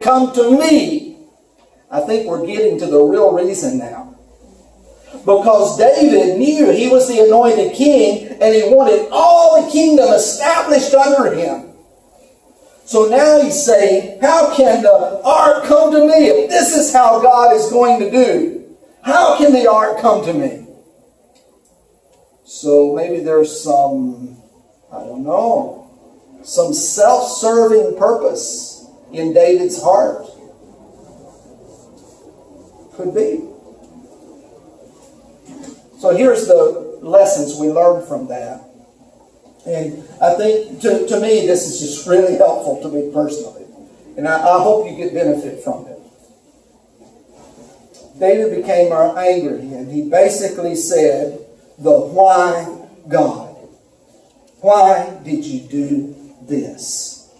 come to me. I think we're getting to the real reason now. Because David knew he was the anointed king, and he wanted all the kingdom established under him. So now he's saying, how can the ark come to me if this is how God is going to do? How can the ark come to me? So maybe there's some, I don't know, some self-serving purpose in David's heart. Could be. So here's the lessons we learned from that. And I think, to me, this is just really helpful to me personally. And I hope you get benefit from it. David became angry, and he basically said, the why God. Why did you do this?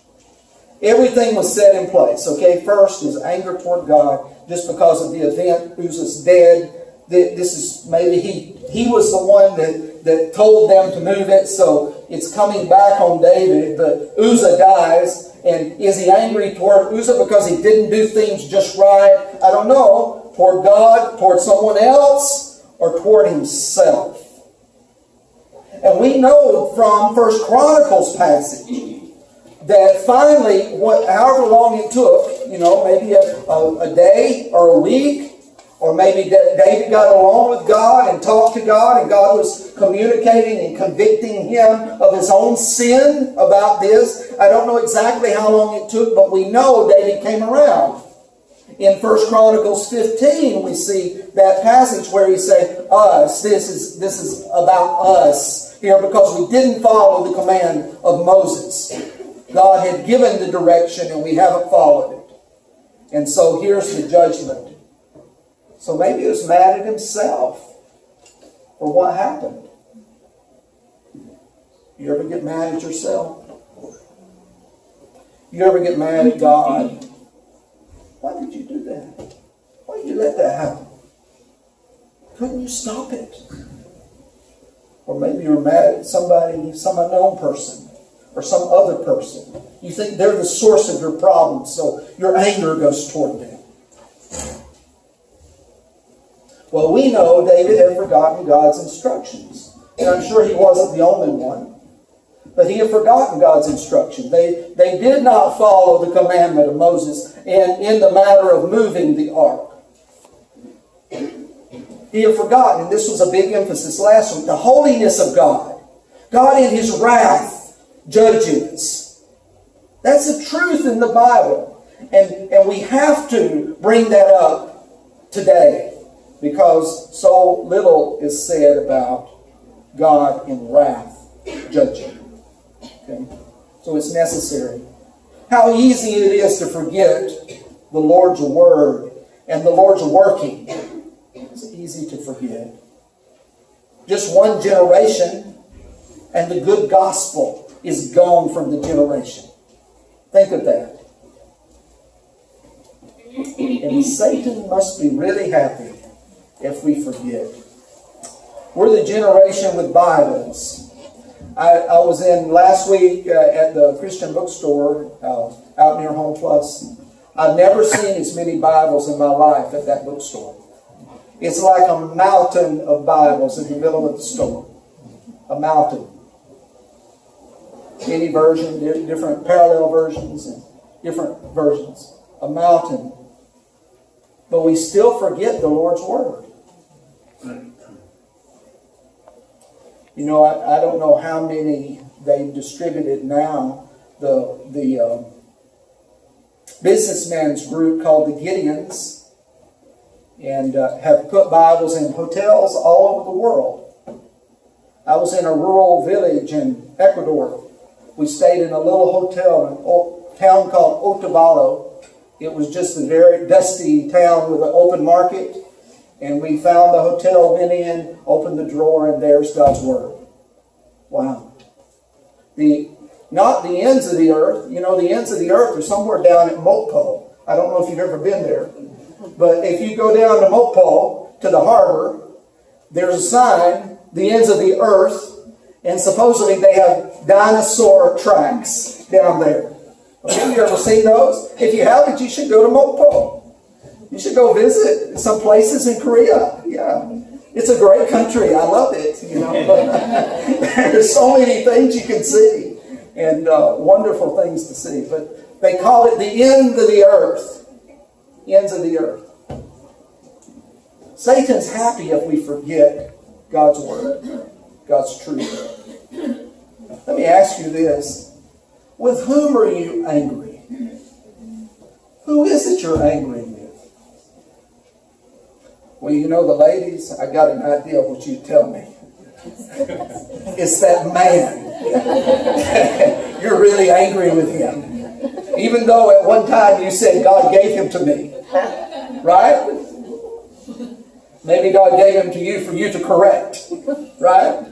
Everything was set in place. Okay, first is anger toward God just because of the event. Uzzah's dead. This is maybe he was the one that told them to move it, so it's coming back on David. But Uzzah dies, and is he angry toward Uzzah because he didn't do things just right? I don't know. Toward God, toward someone else, or toward himself. And we know from 1 Chronicles passage that finally, however long it took, maybe a day or a week, or maybe David got along with God and talked to God, and God was communicating and convicting him of his own sin about this. I don't know exactly how long it took, but we know David came around. In 1 Chronicles 15, we see that passage where he said, us, this is about us here, because we didn't follow the command of Moses. God had given the direction and we haven't followed it. And so here's the judgment. So maybe he was mad at himself for what happened. You ever get mad at yourself? You ever get mad at God? Why did you do that? Why did you let that happen? Couldn't you stop it? Or maybe you're mad at somebody, some unknown person, or some other person. You think they're the source of your problem, so your anger goes toward them. Well, we know David had forgotten God's instructions. And I'm sure he wasn't the only one. But he had forgotten God's instruction. They did not follow the commandment of Moses in the matter of moving the ark. He had forgotten, and this was a big emphasis last week, the holiness of God. God in his wrath judges. That's the truth in the Bible. And we have to bring that up today, because so little is said about God in wrath judging. Okay? So it's necessary. How easy it is to forget the Lord's word and the Lord's working. It's easy to forget. Just one generation and the good gospel is gone from the generation. Think of that. And Satan must be really happy if we forget. We're the generation with Bibles. I was in last week at the Christian bookstore out near Home Plus. I've never seen as many Bibles in my life at that bookstore. It's like a mountain of Bibles in the middle of the store. A mountain. Any version, different parallel versions and different versions. A mountain. But we still forget the Lord's Word. You know, I don't know how many they've distributed now. The businessman's group called the Gideons, and have put Bibles in hotels all over the world. I was in a rural village in Ecuador. We stayed in a little hotel in a town called Otavalo. It was just a very dusty town with an open market. And we found the hotel, went in, opened the drawer, and there's God's Word. Wow. Not the ends of the earth. You know, the ends of the earth are somewhere down at Mopo. I don't know if you've ever been there. But if you go down to Mopo, to the harbor, there's a sign, the ends of the earth, and supposedly they have dinosaur tracks down there. Have you ever seen those? If you haven't, you should go to Mokpo. You should go visit some places in Korea. Yeah. It's a great country. I love it. There's so many things you can see and wonderful things to see. But they call it the end of the earth. Ends of the earth. Satan's happy if we forget God's word, God's truth. Let me ask you this. With whom are you angry? Who is it you're angry with? Well, you know, the ladies, I got an idea of what you tell me. It's that man. You're really angry with him. Even though at one time you said God gave him to me. Right? Maybe God gave him to you for you to correct. Right?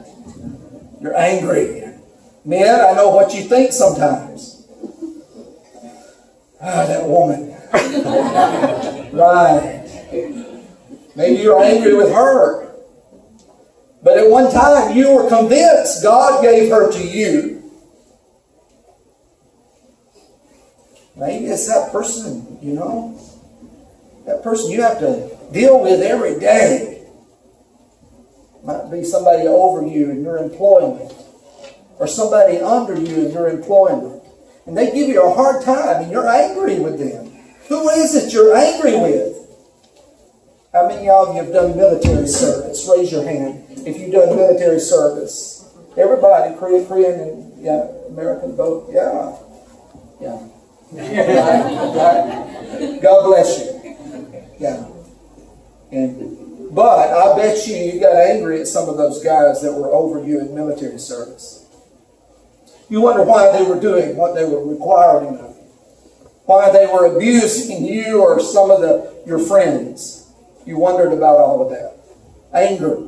You're angry. Men, I know what you think sometimes. That woman. Right. Maybe you're angry with her. But at one time you were convinced God gave her to you. Maybe it's that person, that person you have to deal with every day. Might be somebody over you in your employment, or somebody under you in your employment. And they give you a hard time and you're angry with them. Who is it you're angry with? How many of you have done military service? Raise your hand if you've done military service. Everybody, Korean and American both. Yeah. Right. God bless you. Yeah. But I bet you got angry at some of those guys that were over you in military service. You wonder why they were doing what they were requiring of you. Why they were abusing you or some of your friends. You wondered about all of that. Anger.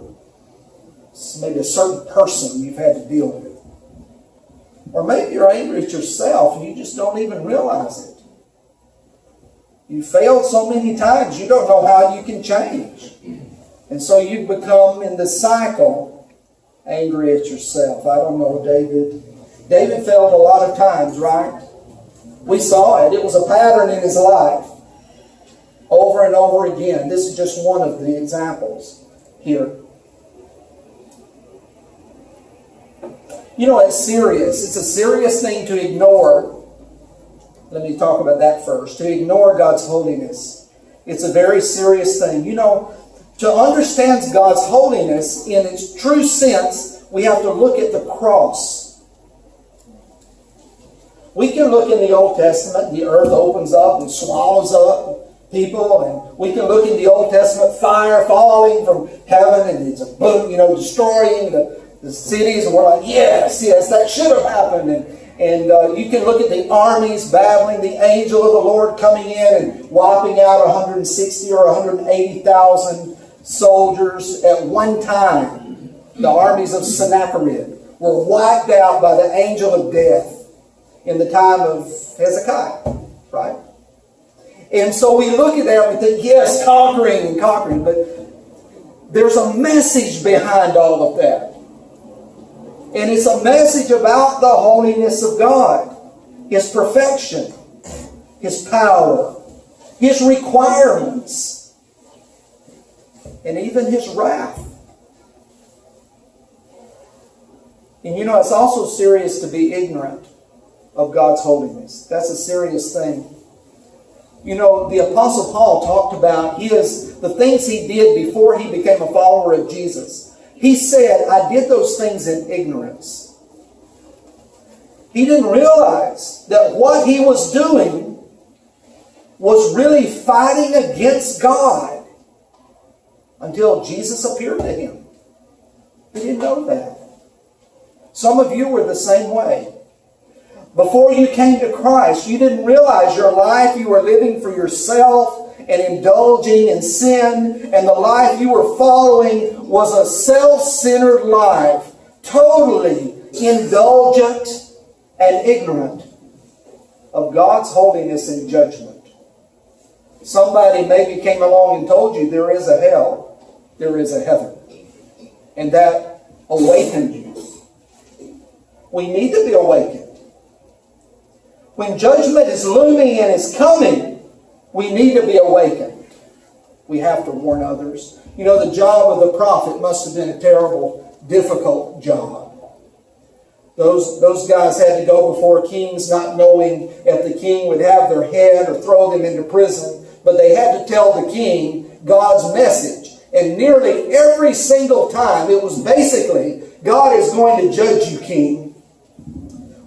It's maybe a certain person you've had to deal with. Or maybe you're angry at yourself and you just don't even realize it. You failed so many times you don't know how you can change. And so you become in the cycle angry at yourself. I don't know, David. David failed a lot of times, right? We saw it. It was a pattern in his life. Over and over again. This is just one of the examples here. It's serious. It's a serious thing to ignore. Let me talk about that first. To ignore God's holiness. It's a very serious thing. To understand God's holiness in its true sense, we have to look at the cross. We can look in the Old Testament, the earth opens up and swallows up people, and we can look in the Old Testament, fire falling from heaven, and it's a boom, destroying the cities, and we're like, yes, that should have happened. And you can look at the armies battling, the angel of the Lord coming in and wiping out 160 or 180,000 soldiers at one time. The armies of Sennacherib were wiped out by the angel of death in the time of Hezekiah, right? And so we look at that and we think, yes, conquering, but there's a message behind all of that. And it's a message about the holiness of God, His perfection, His power, His requirements, and even His wrath. And it's also serious to be ignorant of God's holiness. That's a serious thing. The Apostle Paul talked about the things he did before he became a follower of Jesus. He said, I did those things in ignorance. He didn't realize that what he was doing was really fighting against God until Jesus appeared to him. He didn't know that. Some of you were the same way. Before you came to Christ, you didn't realize your life you were living for yourself and indulging in sin, and the life you were following was a self-centered life, totally indulgent and ignorant of God's holiness and judgment. Somebody maybe came along and told you there is a hell, there is a heaven, and that awakened you. We need to be awakened. When judgment is looming and is coming, we need to be awakened. We have to warn others. You know, the job of the prophet must have been a terrible, difficult job. Those guys had to go before kings not knowing if the king would have their head or throw them into prison. But they had to tell the king God's message. And nearly every single time it was basically, God is going to judge you, king.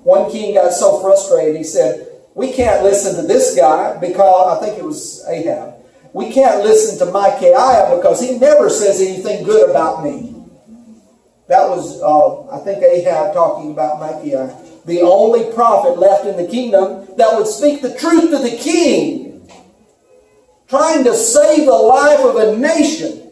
One king got so frustrated, he said, we can't listen to this guy because, I think it was Ahab. We can't listen to Micaiah because he never says anything good about me. That was, I think, Ahab talking about Micaiah. The only prophet left in the kingdom that would speak the truth to the king. Trying to save the life of a nation.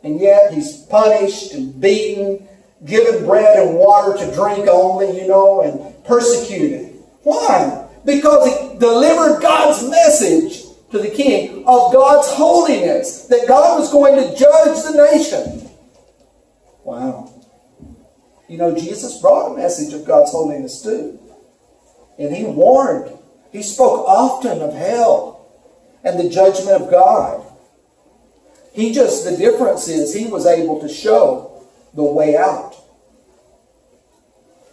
And yet he's punished and beaten, given bread and water to drink only, and persecuted. Why? Because he delivered God's message to the king of God's holiness, that God was going to judge the nation. Wow. Jesus brought a message of God's holiness too. And he warned. He spoke often of hell and the judgment of God. The difference is he was able to show the way out.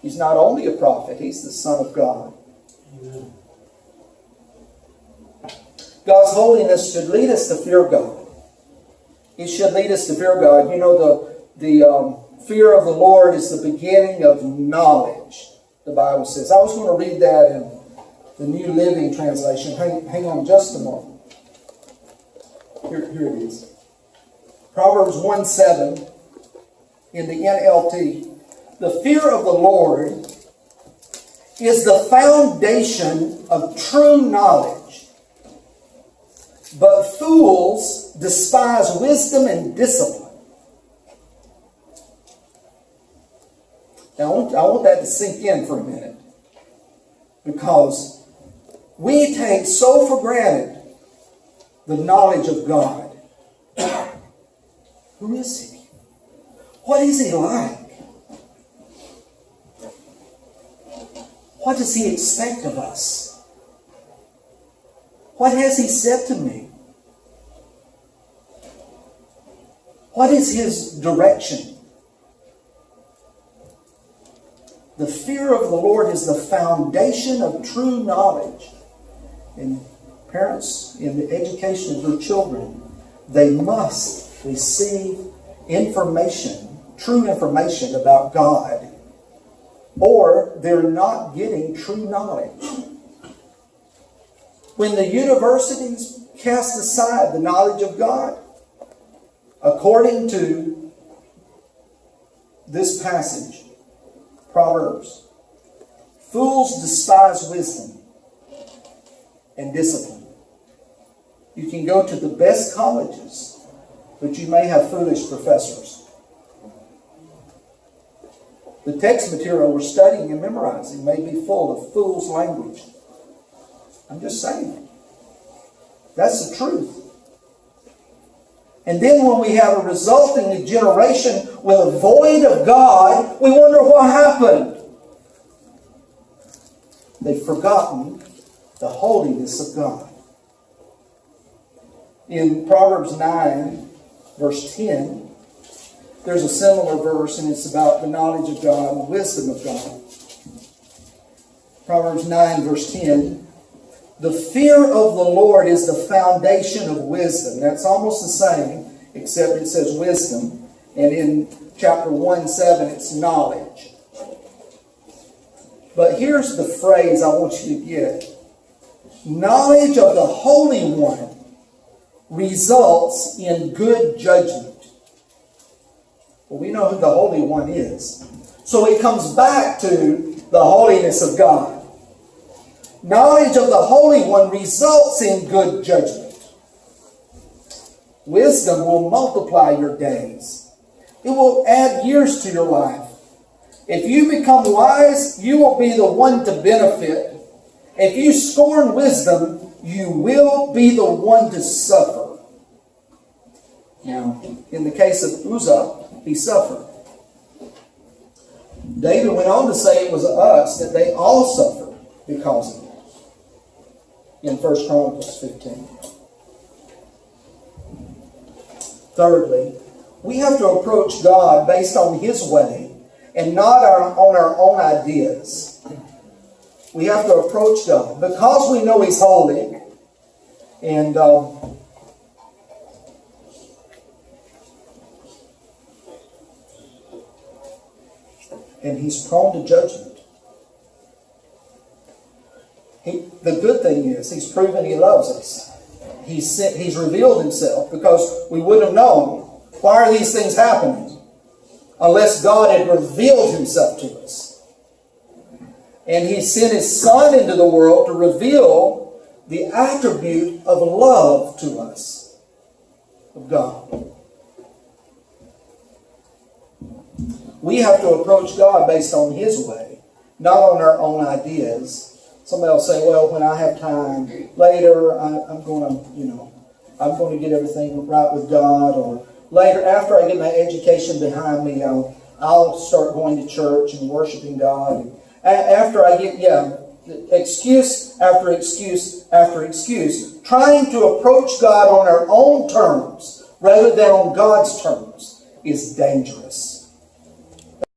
He's not only a prophet, he's the Son of God. Amen. God's holiness should lead us to fear God. It should lead us to fear God. The fear of the Lord is the beginning of knowledge, the Bible says. I was going to read that in the New Living Translation. Hang on just a moment. Here it is. Proverbs 1:7 in the NLT. The fear of the Lord is the foundation of true knowledge, but fools despise wisdom and discipline. Now, I want that to sink in for a minute, because we take so for granted the knowledge of God. Who is He? What is He like? What does He expect of us? What has He said to me? What is His direction? The fear of the Lord is the foundation of true knowledge. And parents, in the education of their children, they must receive information, true information about God, or they're not getting true knowledge. When the universities cast aside the knowledge of God, according to this passage, Proverbs, fools despise wisdom and discipline. You can go to the best colleges, but you may have foolish professors. The text material we're studying and memorizing may be full of fool's language. I'm just saying. That's the truth. And then when we have a resulting generation with a void of God, we wonder what happened. They've forgotten the holiness of God. In Proverbs 9, verse 10, there's a similar verse, and it's about the knowledge of God and the wisdom of God. Proverbs 9, verse 10. The fear of the Lord is the foundation of wisdom. That's almost the same, except it says wisdom. And in chapter 1:7, it's knowledge. But here's the phrase I want you to get. Knowledge of the Holy One results in good judgment. Well, we know who the Holy One is. So it comes back to the holiness of God. Knowledge of the Holy One results in good judgment. Wisdom will multiply your days. It will add years to your life. If you become wise, you will be the one to benefit. If you scorn wisdom, you will be the one to suffer. Now, in the case of Uzzah, he suffered. David went on to say it was us, that they all suffered. because of it. In 1 Chronicles 15. Thirdly, we have to approach God based on His way and not on our own ideas. We have to approach God because we know He's holy, and He's prone to judgment. The good thing is He's proven He loves us. He's revealed Himself, because we wouldn't have known, why are these things happening, unless God had revealed Himself to us. And He sent His Son into the world to reveal the attribute of love to us, of God. We have to approach God based on His way, not on our own ideas. Somebody will say, well, when I have time later, I'm going to get everything right with God, or later, after I get my education behind me, I'll start going to church and worshiping God. And after I get, excuse after excuse after excuse, trying to approach God on our own terms rather than on God's terms is dangerous.